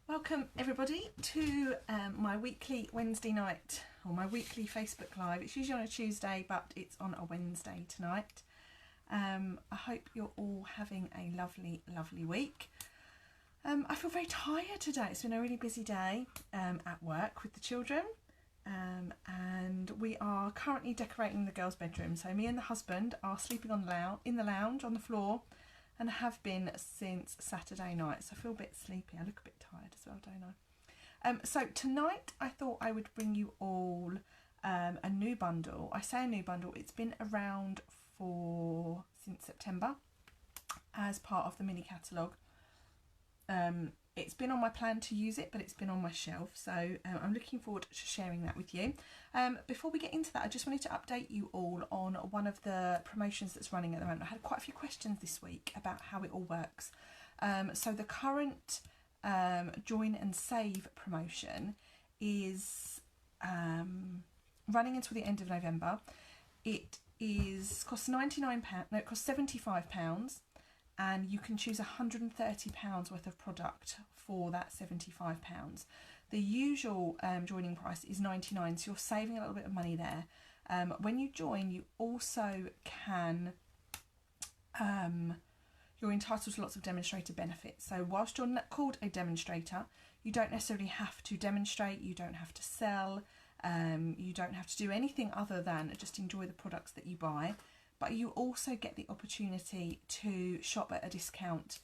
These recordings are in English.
Welcome everybody to my weekly Wednesday night, or my weekly Facebook Live. It's usually on a Tuesday, but it's on a Wednesday tonight. I hope you're all having a lovely, lovely week. I feel very tired today. It's been a really busy day at work with the children, and we are currently decorating the girls' bedroom. So me and the husband are sleeping on in the lounge on the floor, and have been since Saturday night. So I feel a bit sleepy. I look a bit tired as well, don't I? So tonight I thought I would bring you all a new bundle. I say a new bundle, it's been around since September as part of the mini catalogue. It's been on my plan to use it, but it's been on my shelf, so I'm looking forward to sharing that with you. Before we get into that, I just wanted to update you all on one of the promotions that's running at the moment. I had quite a few questions this week about how it all works. So the current Join and Save promotion is running until the end of November. It costs £99, no, it costs £75. And you can choose £130 worth of product for that £75. The usual joining price is £99, so you're saving a little bit of money there. When you join, you also can, you're entitled to lots of demonstrator benefits. So whilst you're called a demonstrator, you don't necessarily have to demonstrate, you don't have to sell, you don't have to do anything other than just enjoy the products that you buy. But you also get the opportunity to shop at a discount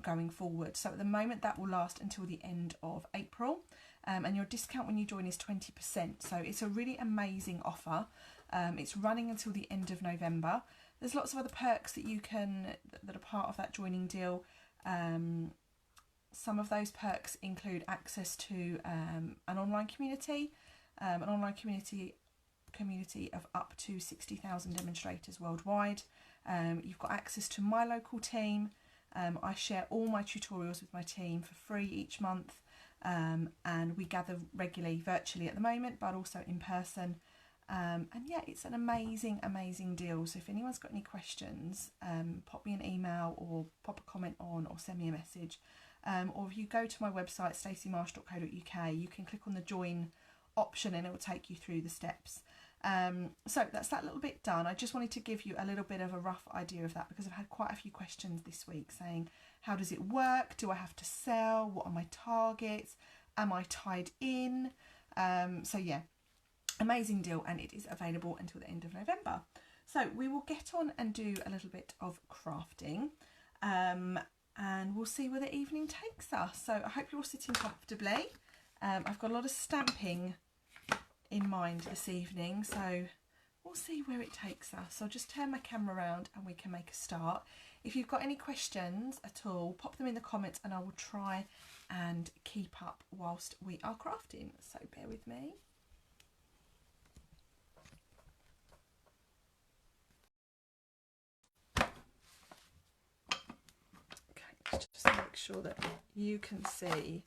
going forward. So at the moment that will last until the end of April, and your discount when you join is 20%. So it's a really amazing offer. It's running until the end of November. There's lots of other perks that that are part of that joining deal. Some of those perks include access to an online community of up to 60,000 demonstrators worldwide. You've got access to my local team. I share all my tutorials with my team for free each month, and we gather regularly virtually at the moment, but also in person. And yeah, it's an amazing deal. So if anyone's got any questions, pop me an email or pop a comment on, or send me a message. Or if you go to my website staceymarsh.co.uk, you can click on the join option and it will take you through the steps. So that's that little bit done. I just wanted to give you a little bit of a rough idea of that, because I've had quite a few questions this week saying, how does it work? Do I have to sell? What are my targets? Am I tied in? So yeah, amazing deal, and it is available until the end of November. So we will get on and do a little bit of crafting, and we'll see where the evening takes us. So I hope you're all sitting comfortably. I've got a lot of stamping in mind this evening, so we'll see where it takes us. So I'll just turn my camera around and we can make a start. If you've got any questions at all, pop them in the comments and I will try and keep up whilst we are crafting, so bear with me. Okay, let's just make sure that you can see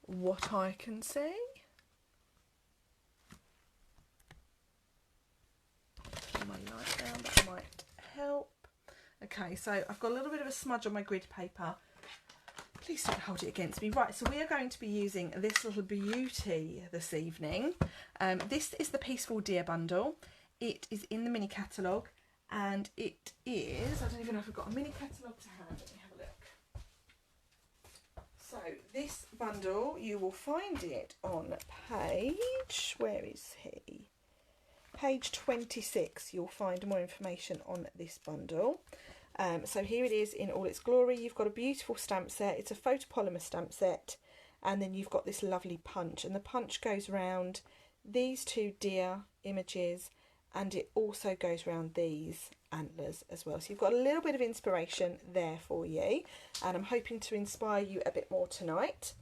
what I can see. My light down, that might help. Okay, so I've got a little bit of a smudge on my grid paper. Please don't hold it against me. Right, so we are going to be using this little beauty this evening. This is the Peaceful Deer bundle. It is in the mini catalogue, and it is, I don't even know if I've got a mini catalogue to hand. Let me have a look. So this bundle, you will find it on page, where is he? Page 26, you'll find more information on this bundle. So here it is in all its glory. You've got a beautiful stamp set. It's a photopolymer stamp set, and then you've got this lovely punch, and the punch goes around these two deer images, and it also goes around these antlers as well. So you've got a little bit of inspiration there for you, and I'm hoping to inspire you a bit more tonight.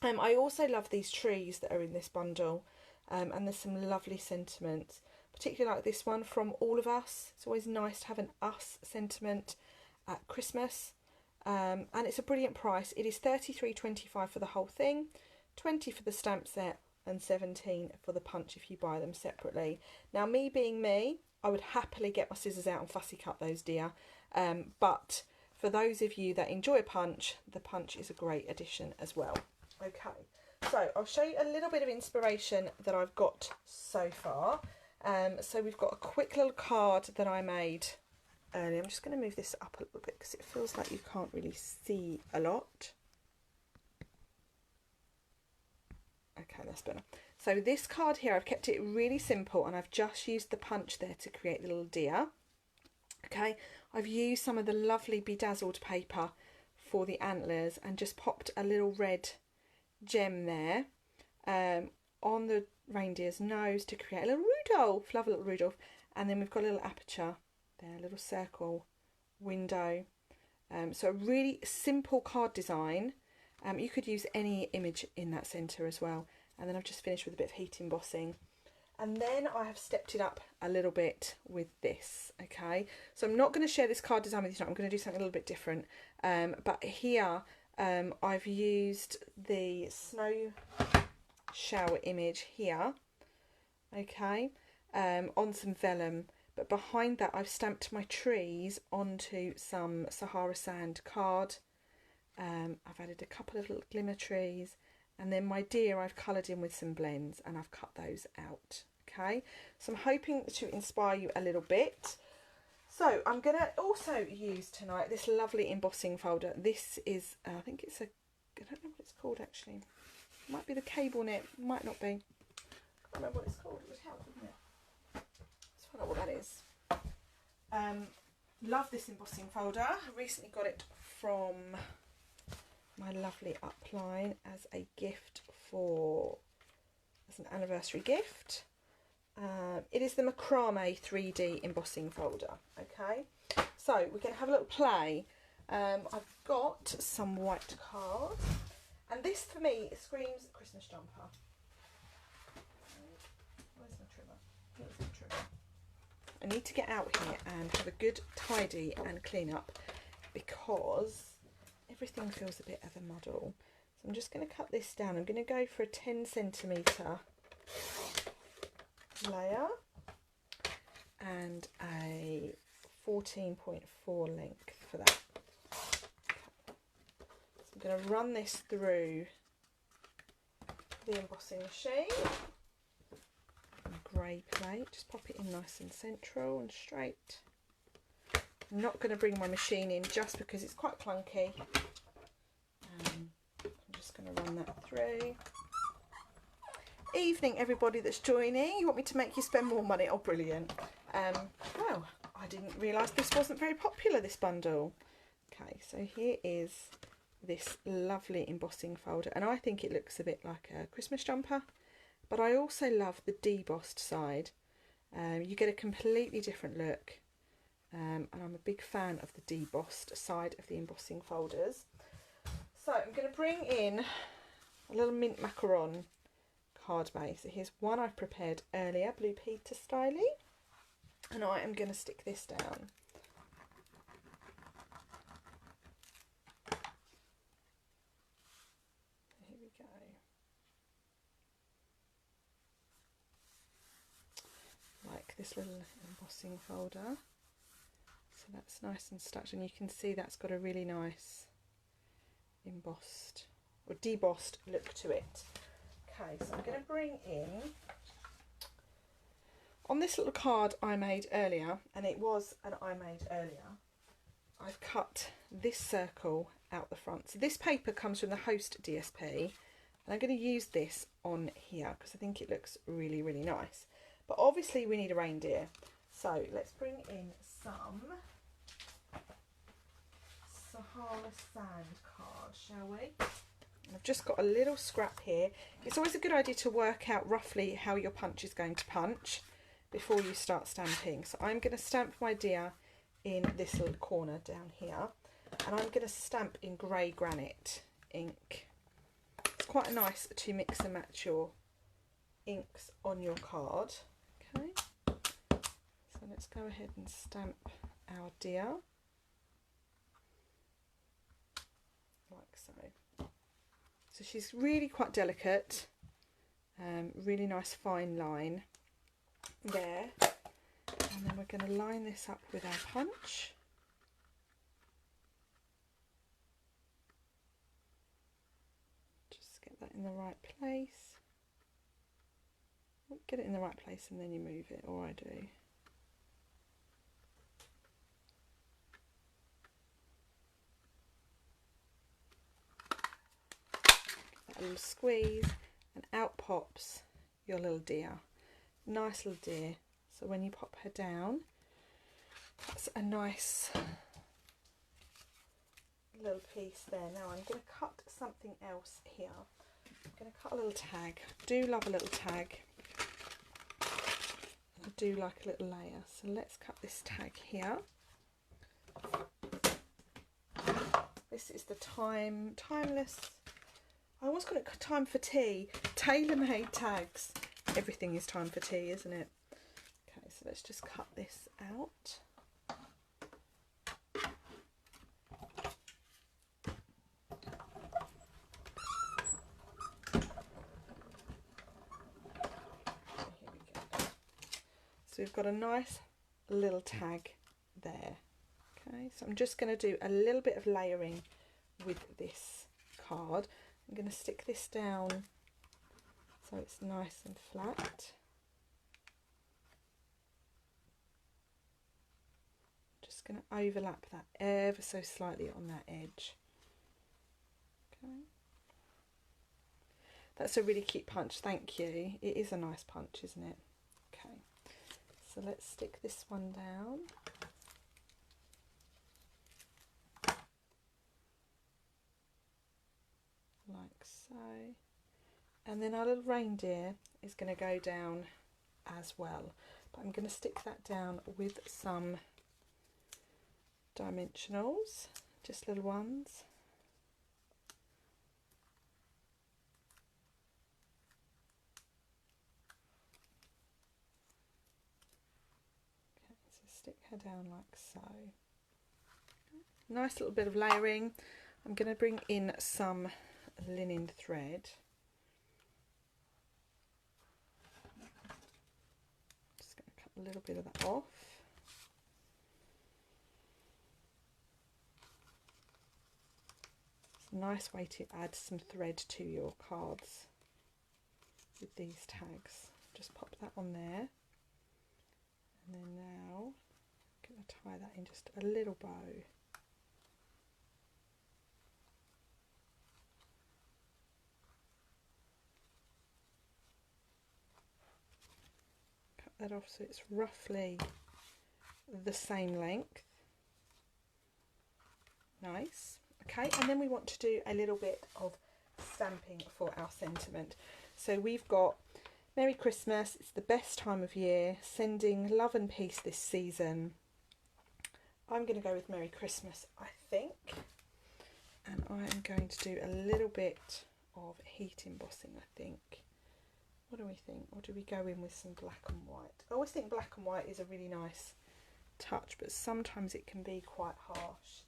I also love these trees that are in this bundle. And there's some lovely sentiments, particularly like this one, from all of us. It's always nice to have an us sentiment at Christmas, and it's a brilliant price. It is $33.25 for the whole thing, $20 for the stamp set, and $17 for the punch if you buy them separately. Now, me being me, I would happily get my scissors out and fussy cut those deer, but for those of you that enjoy a punch, the punch is a great addition as well. Okay, so I'll show you a little bit of inspiration that I've got so far. So we've got a quick little card that I made earlier. I'm just going to move this up a little bit because it feels like you can't really see a lot. Okay, that's better. So this card here, I've kept it really simple and I've just used the punch there to create the little deer. Okay, I've used some of the lovely bedazzled paper for the antlers and just popped a little red gem there on the reindeer's nose to create a little Rudolph, love a little Rudolph. And then we've got a little aperture there, a little circle window. So a really simple card design. You could use any image in that centre as well. And then I've just finished with a bit of heat embossing. And then I have stepped it up a little bit with this, okay? So I'm not going to share this card design with you tonight. I'm going to do something a little bit different. But here I've used the snow shower image here, okay, on some vellum. But behind that I've stamped my trees onto some Sahara sand card. I've added a couple of little glimmer trees. And then my deer I've coloured in with some blends and I've cut those out. Okay, so I'm hoping to inspire you a little bit. So I'm going to also use tonight this lovely embossing folder. This is, I think it's a, I don't know what it's called actually. It might be the cable knit, might not be. I can't remember what it's called. It would help, wouldn't it? Let's find out what that is. Love this embossing folder. I recently got it from my lovely upline as a gift as an anniversary gift. It is the Macrame 3D embossing folder. Okay, so we're going to have a little play. I've got some white cards, and this for me screams Christmas jumper. Where's my trimmer? Here's my trimmer. I need to get out here and have a good tidy and clean up because everything feels a bit of a muddle. So I'm just going to cut this down. I'm going to go for a 10cm layer and a 14.4 length for that. Okay. So I'm going to run this through the embossing machine. Grey plate, just pop it in nice and central and straight. I'm not going to bring my machine in just because it's quite clunky. I'm just going to run that through. Evening everybody that's joining. You want me to make you spend more money? Oh brilliant. Well, I didn't realise this wasn't very popular, this bundle. Okay, so here is this lovely embossing folder and I think it looks a bit like a Christmas jumper, but I also love the debossed side. You get a completely different look. And I'm a big fan of the debossed side of the embossing folders. So I'm going to bring in a little mint macaron card base. So here's one I've prepared earlier, Blue Peter styly, and I am going to stick this down. Here we go. Like this little embossing folder. So that's nice and stuck, and you can see that's got a really nice embossed or debossed look to it. Okay, so I'm going to bring in, on this little card I made earlier, and it was an I made earlier, I've cut this circle out the front. So this paper comes from the Host DSP, and I'm going to use this on here because I think it looks really, really nice. But obviously we need a reindeer, so let's bring in some Sahara sand card, shall we? I've just got a little scrap here. It's always a good idea to work out roughly how your punch is going to punch before you start stamping. So I'm going to stamp my deer in this little corner down here, and I'm going to stamp in grey granite ink. It's quite nice to mix and match your inks on your card. Okay, so let's go ahead and stamp our deer like so. So she's really quite delicate, really nice fine line there, and then we're going to line this up with our punch. Just get in the right place. Get it in the right place and then you move it, or I do. A little squeeze and out pops your little deer. Nice little deer. So when you pop her down, that's a nice little piece there. Now I'm going to cut something else here. I'm going to cut a little tag. I do love a little tag. I do like a little layer. So let's cut this tag here. This is the timeless. I almost got it time for tea. Tailor-made tags. Everything is time for tea, isn't it? Okay, so let's just cut this out. So we've got a nice little tag there. Okay, so I'm just going to do a little bit of layering with this card. I'm going to stick this down so it's nice and flat. Just going to overlap that ever so slightly on that edge. Okay. That's a really cute punch, thank you. It is a nice punch, isn't it? Okay, so let's stick this one down. Like so. And then our little reindeer is going to go down as well. But I'm going to stick that down with some dimensionals, just little ones. Okay, so stick her down like so. Nice little bit of layering. I'm going to bring in some linen thread. Just going to cut a little bit of that off. It's a nice way to add some thread to your cards with these tags. Just pop that on there. And then now I'm going to tie that in just a little bow. That off so it's roughly the same length. Nice. Okay, and then we want to do a little bit of stamping for our sentiment. So we've got Merry Christmas, it's the best time of year, sending love and peace this season. I'm going to go with Merry Christmas, I think. And I am going to do a little bit of heat embossing, I think. What do we think? Or do we go in with some black and white? I always think black and white is a really nice touch, but sometimes it can be quite harsh.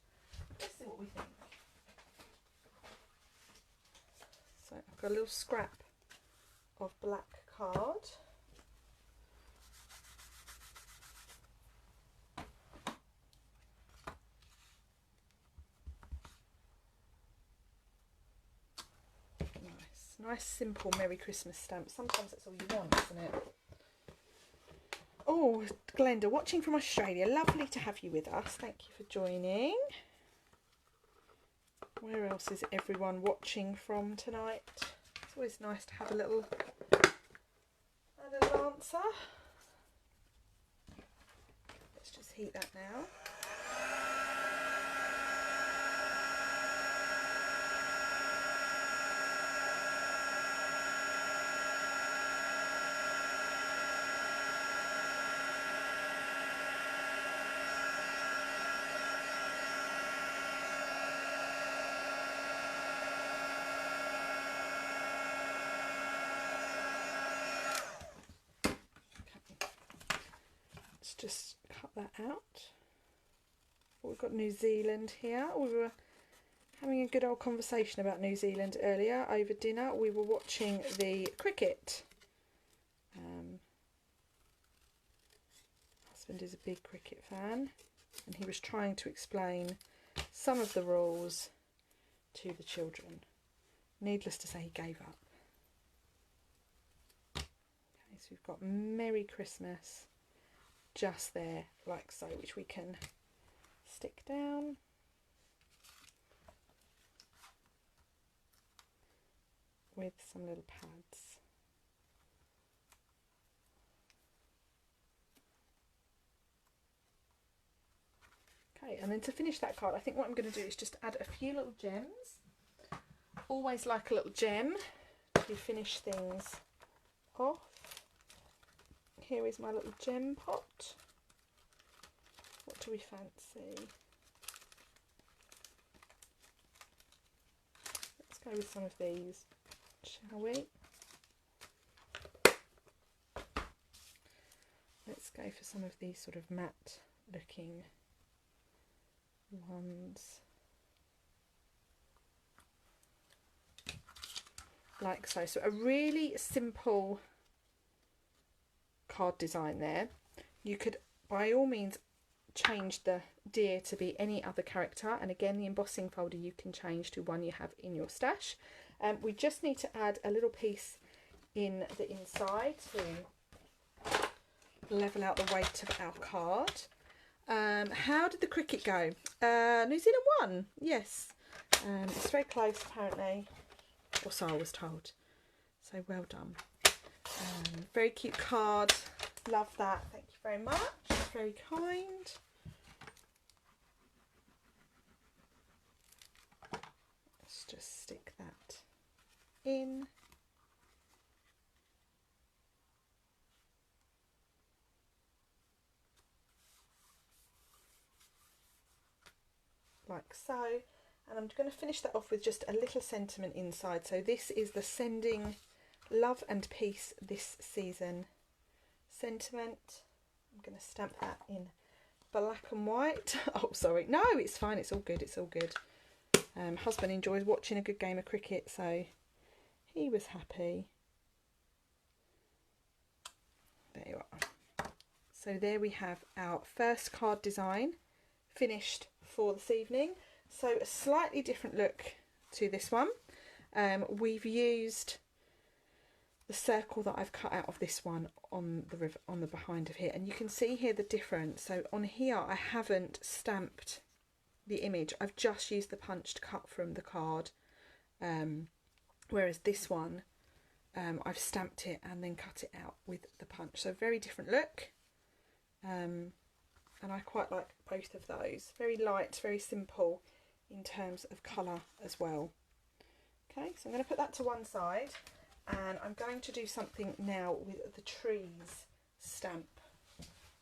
Let's see what we think. So I've got a little scrap of black card. Nice simple Merry Christmas stamp. Sometimes that's all you want, isn't it? Oh, Glenda, watching from Australia. Lovely to have you with us. Thank you for joining. Where else is everyone watching from tonight? It's always nice to have a little answer. Let's just heat that now. Just cut that out. We've got New Zealand here. We were having a good old conversation about New Zealand earlier over dinner. We were watching the cricket. Husband is a big cricket fan, and he was trying to explain some of the rules to the children. Needless to say, he gave up. So we've got Merry Christmas just there, like so, which we can stick down. With some little pads. Okay, and then to finish that card, I think what I'm going to do is just add a few little gems. Always like a little gem to finish things off. Here is my little gem pot. What do we fancy? Let's go with some of these, shall we? Let's go for some of these sort of matte looking ones. Like so. So a really simple card design there. You could by all means change the deer to be any other character, and again the embossing folder you can change to one you have in your stash. We just need to add a little piece in the inside to level out the weight of our card. How did the cricket go? New Zealand won, yes. It's very close apparently, or so I was told, so well done. Very cute card, love that, thank you very much, very kind. Let's just stick that in. Like so, and I'm going to finish that off with just a little sentiment inside. So this is the sending love and peace this season sentiment. I'm going to stamp that in black and white. Oh sorry, no, it's fine, it's all good, it's all good. Husband enjoys watching a good game of cricket, so he was happy. There you are. So there we have our first card design finished for this evening. So a slightly different look to this one. We've used the circle that I've cut out of this one on the behind of here, and you can see here the difference. So on here I haven't stamped the image, I've just used the punched cut from the card, whereas this one I've stamped it and then cut it out with the punch. So very different look, and I quite like both of those. Very light, very simple in terms of colour as well. Okay, so I'm going to put that to one side, and I'm going to do something now with the trees stamp,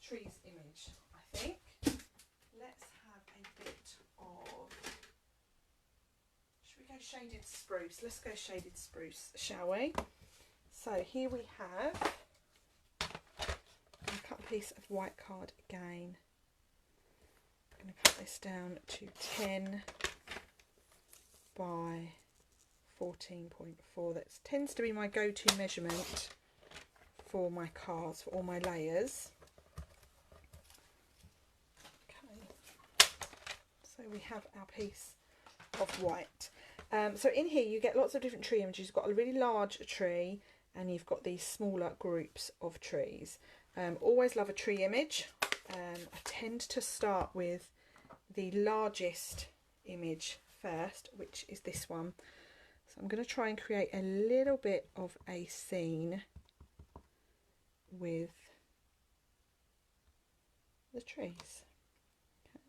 trees image, I think. Let's have a bit of, should we go shaded spruce? Let's go shaded spruce, shall we? So here we have, I'll cut a piece of white card again. I'm going to cut this down to 10 by 14.4. That tends to be my go-to measurement for my cards, for all my layers. Okay, so we have our piece of white. So in here you get lots of different tree images. You've got a really large tree and you've got these smaller groups of trees. Always love a tree image. I tend to start with the largest image first, which is this one. So I'm going to try and create a little bit of a scene with the trees. Okay.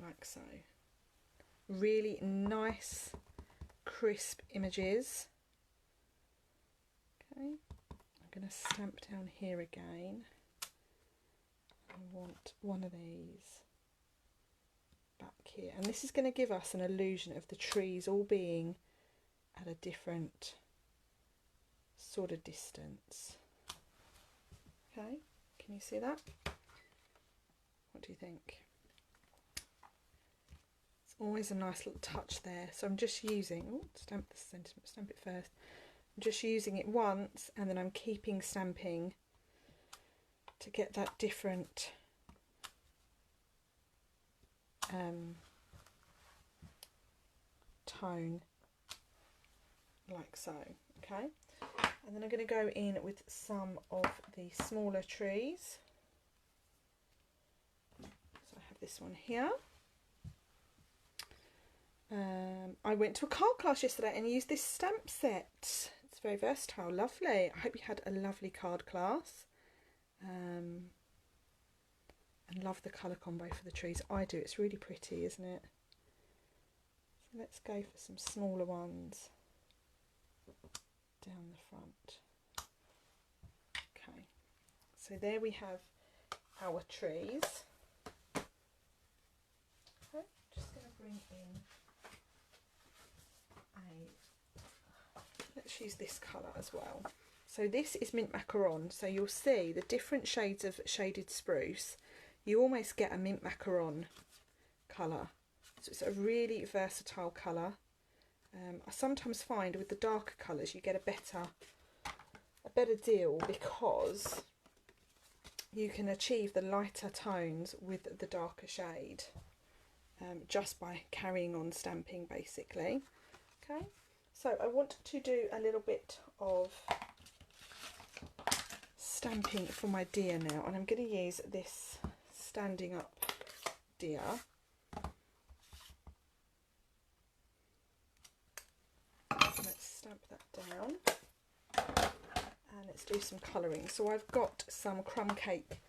Like so. Really nice, crisp images. Okay, I'm going to stamp down here again. I want one of these back here, and this is going to give us an illusion of the trees all being at a different sort of distance. Okay, can you see that? What do you think? It's always a nice little touch there. So I'm just using, oh, stamp the sentiment, stamp it first. I'm just using it once, and then I'm keeping stamping to get that different tone, like so. Okay, And then I'm going to go in with some of the smaller trees. So I have this one here. I went to a card class yesterday and used this stamp set. It's very versatile, lovely. I hope you had a lovely card class. And love the colour combo for the trees. I do, it's really pretty, isn't it? So let's go for some smaller ones down the front. Okay, so there we have our trees. Okay, just going to bring in let's use this colour as well. So this is mint macaron, so you'll see the different shades of shaded spruce. You almost get a mint macaron colour, so it's a really versatile colour. I sometimes find with the darker colours you get a better deal, because you can achieve the lighter tones with the darker shade just by carrying on stamping, basically. Okay, so I want to do a little bit of stamping for my deer now, and I'm going to use this standing up deer. Let's stamp that down and let's do some colouring. So I've got some crumb cake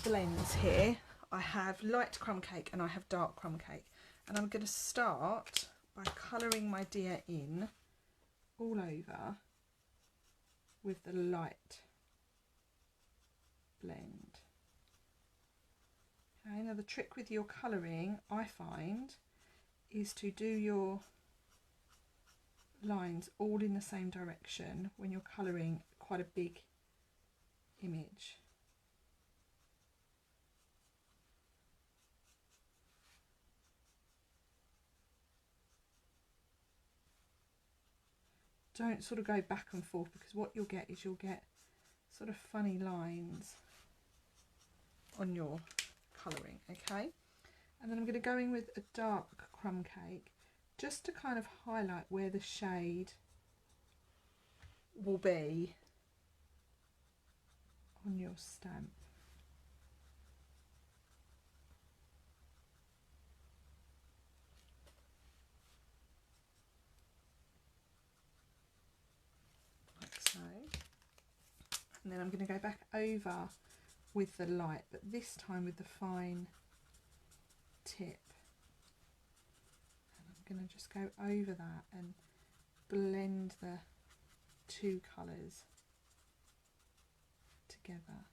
blends here. I have light crumb cake and I have dark crumb cake, and I'm going to start by colouring my deer in all over with the light blend. Okay, now the trick with your colouring, I find, is to do your lines all in the same direction when you're colouring quite a big image. Don't sort of go back and forth, because what you'll get is you'll get sort of funny lines on your colouring. Okay, and then I'm going to go in with a dark crumb cake just to kind of highlight where the shade will be on your stamp. Like so. And then I'm going to go back over with the light, but this time with the fine tip. And I'm going to just go over that and blend the two colours together.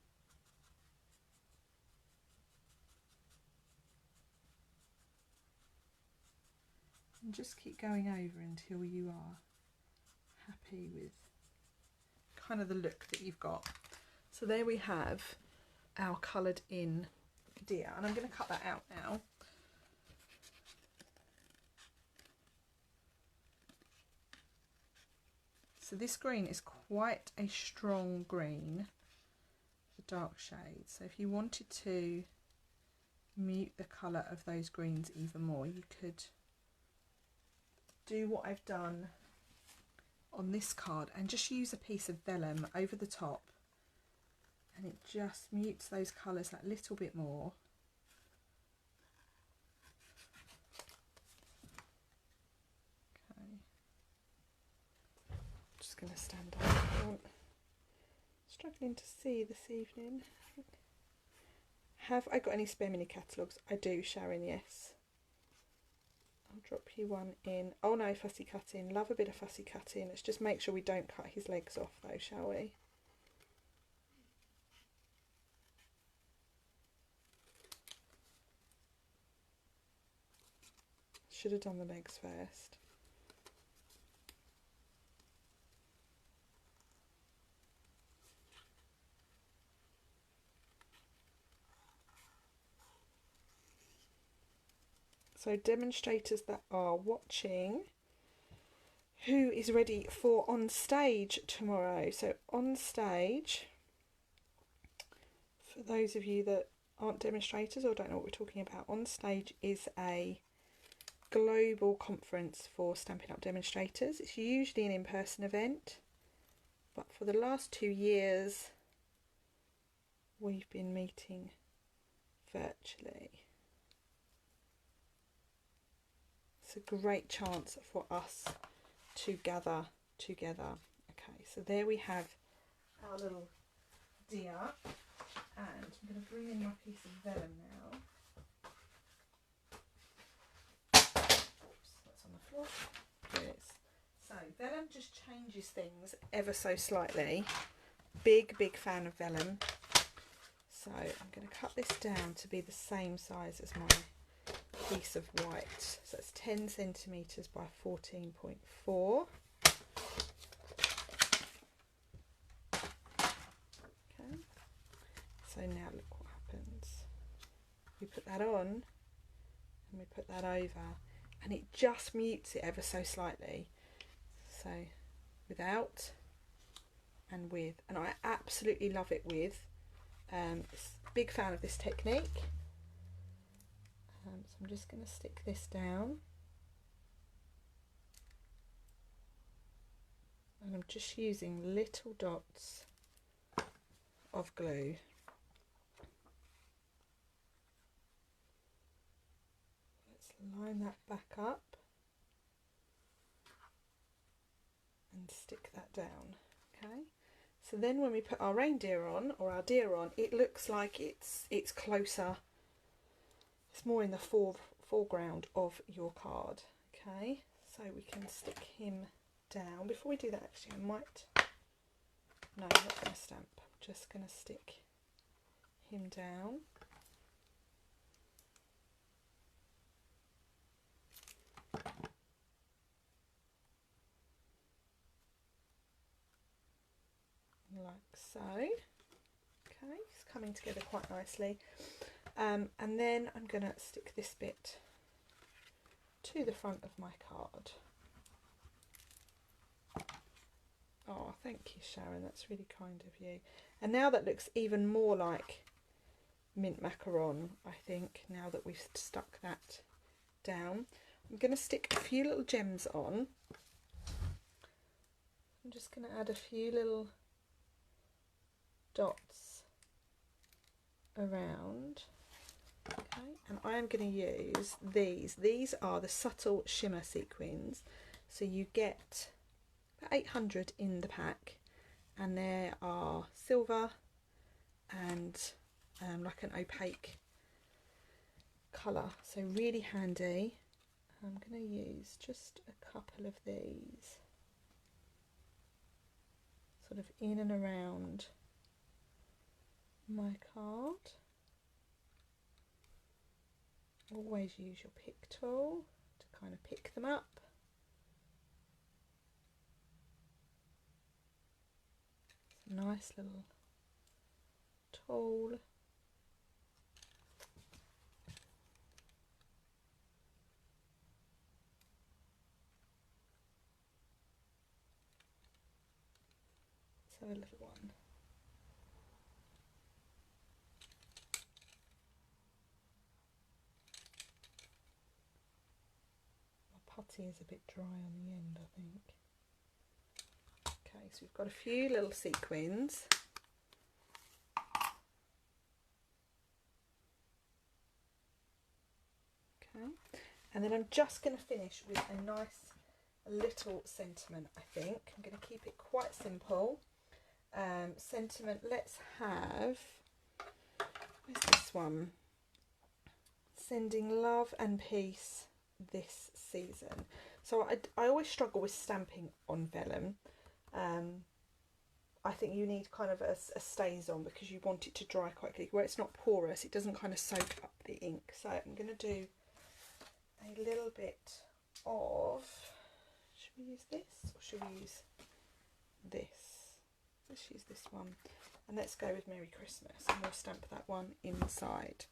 And just keep going over until you are happy with kind of the look that you've got. So there we have our coloured in deer, and I'm going to cut that out now. So this green is quite a strong green, the dark shade. So if you wanted to mute the colour of those greens even more, you could do what I've done on this card and just use a piece of vellum over the top, and it just mutes those colours that little bit more. Okay, just going to stand up. Struggling to see this evening. Have I got any spare mini catalogues? I do, Sharon, yes. I'll drop you one in. Oh no, fussy cutting. Love a bit of fussy cutting. Let's just make sure we don't cut his legs off though, shall we? Should have done the legs first. So demonstrators that are watching, who is ready for on stage tomorrow? So on stage, for those of you that aren't demonstrators or don't know what we're talking about, on stage is a global conference for Stampin' Up! Demonstrators. It's usually an in-person event, but for the last 2 years we've been meeting virtually. It's a great chance for us to gather together. Okay, so there we have our little deer, and I'm going to bring in my piece of vellum now. Oops, that's on the floor. Here it is. So vellum just changes things ever so slightly. Big fan of vellum. So I'm going to cut this down to be the same size as my piece of white. So it's 10 centimetres by 14.4. Okay. So now look what happens. We put that on and we put that over, and it just mutes it ever so slightly. So without and with, and I absolutely love it with. Big fan of this technique. So I'm just going to stick this down, and I'm just using little dots of glue. Let's line that back up and stick that down. Okay, so then when we put our reindeer on, or our deer on, it looks like it's closer. It's more in the foreground of your card. Okay, so we can stick him down. Before we do that, actually, I'm not going to stamp. I'm just going to stick him down. Like so. Okay, it's coming together quite nicely. And then I'm going to stick this bit to the front of my card. Oh, thank you, Sharon, that's really kind of you. And now that looks even more like mint macaron, I think, now that we've stuck that down. I'm going to stick a few little gems on. I'm just going to add a few little dots around. Okay, and I am going to use these. These are the subtle shimmer sequins. So you get about 800 in the pack, and there are silver and like an opaque colour. So really handy. I'm going to use just a couple of these sort of in and around my card. Always use your pick tool to kind of pick them up. It's a nice little tool. So a little one. Putty is a bit dry on the end, I think. Okay, so we've got a few little sequins. Okay, and then I'm just going to finish with a nice little sentiment, I think. I'm going to keep it quite simple. Sentiment, let's have, where's this one? Sending love and peace this season. So I always struggle with stamping on vellum. I think you need kind of a StazOn because you want it to dry quite quickly. Where it's not porous, it doesn't kind of soak up the ink. So I'm going to do a little bit of, should we use this or should we use this? Let's use this one, and let's go with Merry Christmas, and we'll stamp that one inside.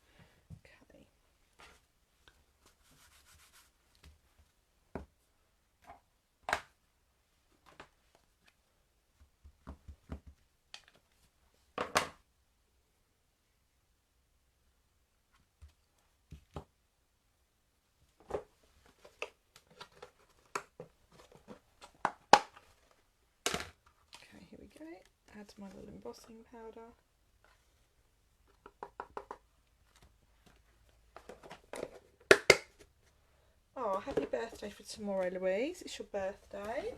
here we go, add my little embossing powder. Oh, happy birthday for tomorrow, Louise. It's your birthday.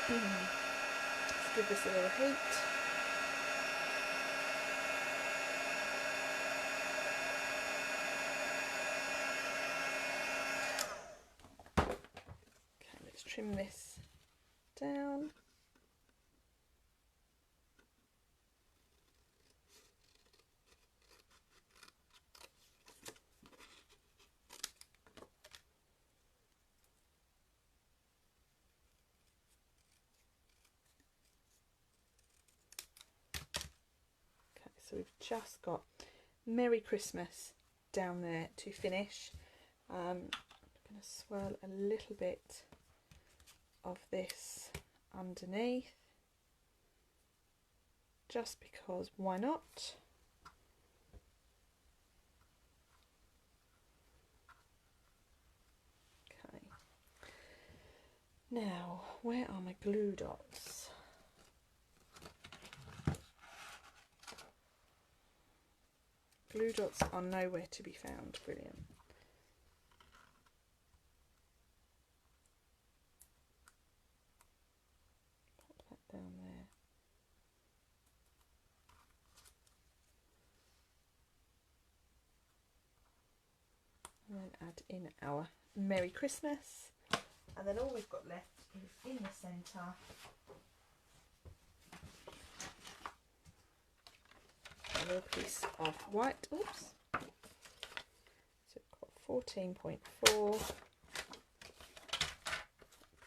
Let's give this a little heat. Okay, let's trim this down. So we've just got Merry Christmas down there to finish. I'm going to swirl a little bit of this underneath, just because why not? Okay. Now, where are my glue dots? Glue dots are nowhere to be found. Brilliant. Pop that down there. And then add in our Merry Christmas. And then all we've got left is in the centre a little piece of white. Oops. So we've got 14.4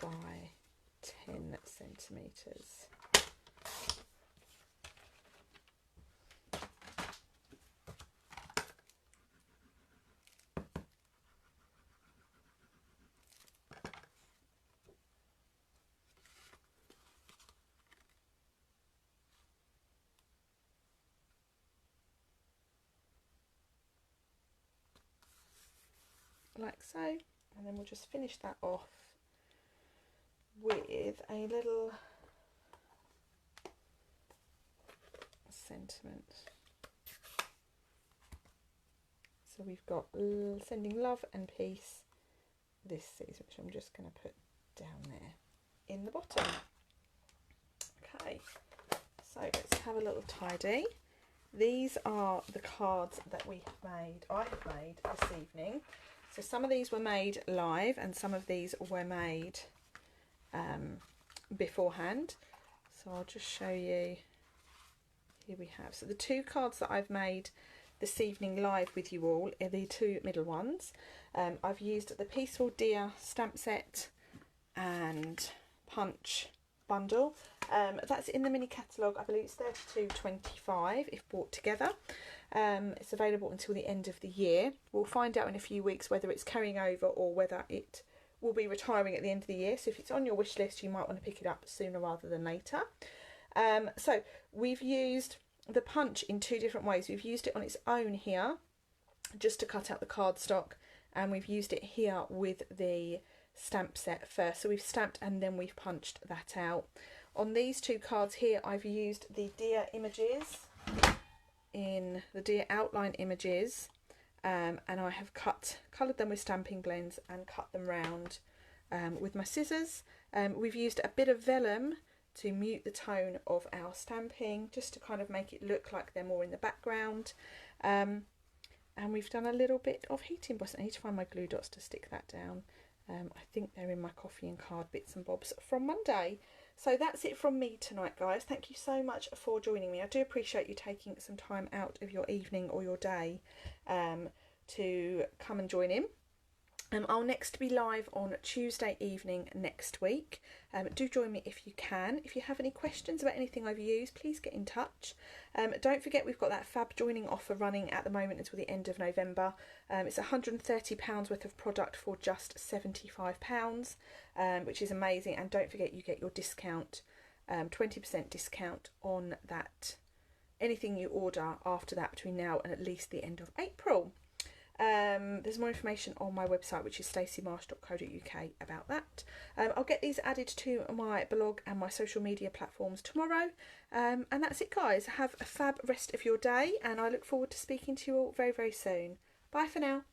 by 10 centimetres. Like so, and then we'll just finish that off with a little sentiment. So we've got sending love and peace this season, which I'm just going to put down there in the bottom. Okay, so let's have a little tidy. These are the cards that I have made this evening. So some of these were made live and some of these were made beforehand. So I'll just show you. Here we have. So the two cards that I've made this evening live with you all are the two middle ones. I've used the Peaceful Deer stamp set and punch bundle. That's in the mini catalogue. I believe it's £32.25 if bought together. It's available until the end of the year. We'll find out in a few weeks whether it's carrying over or whether it will be retiring at the end of the year. So if it's on your wish list, you might want to pick it up sooner rather than later. So we've used the punch in two different ways. We've used it on its own here, just to cut out the cardstock, and we've used it here with the stamp set first. So we've stamped and then we've punched that out. On these two cards here, I've used the deer images, in the deer outline images, and I have coloured them with stamping blends and cut them round with my scissors. We've used a bit of vellum to mute the tone of our stamping, just to kind of make it look like they're more in the background. And we've done a little bit of heat embossing. I need to find my glue dots to stick that down. I think they're in my coffee and card bits and bobs from Monday. So that's it from me tonight, guys. Thank you so much for joining me. I do appreciate you taking some time out of your evening or your day to come and join in. I'll next be live on Tuesday evening next week. Do join me if you can. If you have any questions about anything I've used, please get in touch. Don't forget we've got that fab joining offer running at the moment until the end of November. It's £130 worth of product for just £75, which is amazing. And don't forget you get your discount, 20% discount on that, anything you order after that between now and at least the end of April. There's more information on my website, which is staceymarsh.co.uk, about that. I'll get these added to my blog and my social media platforms tomorrow. And that's it, guys. Have a fab rest of your day, and I look forward to speaking to you all very, very soon. Bye for now.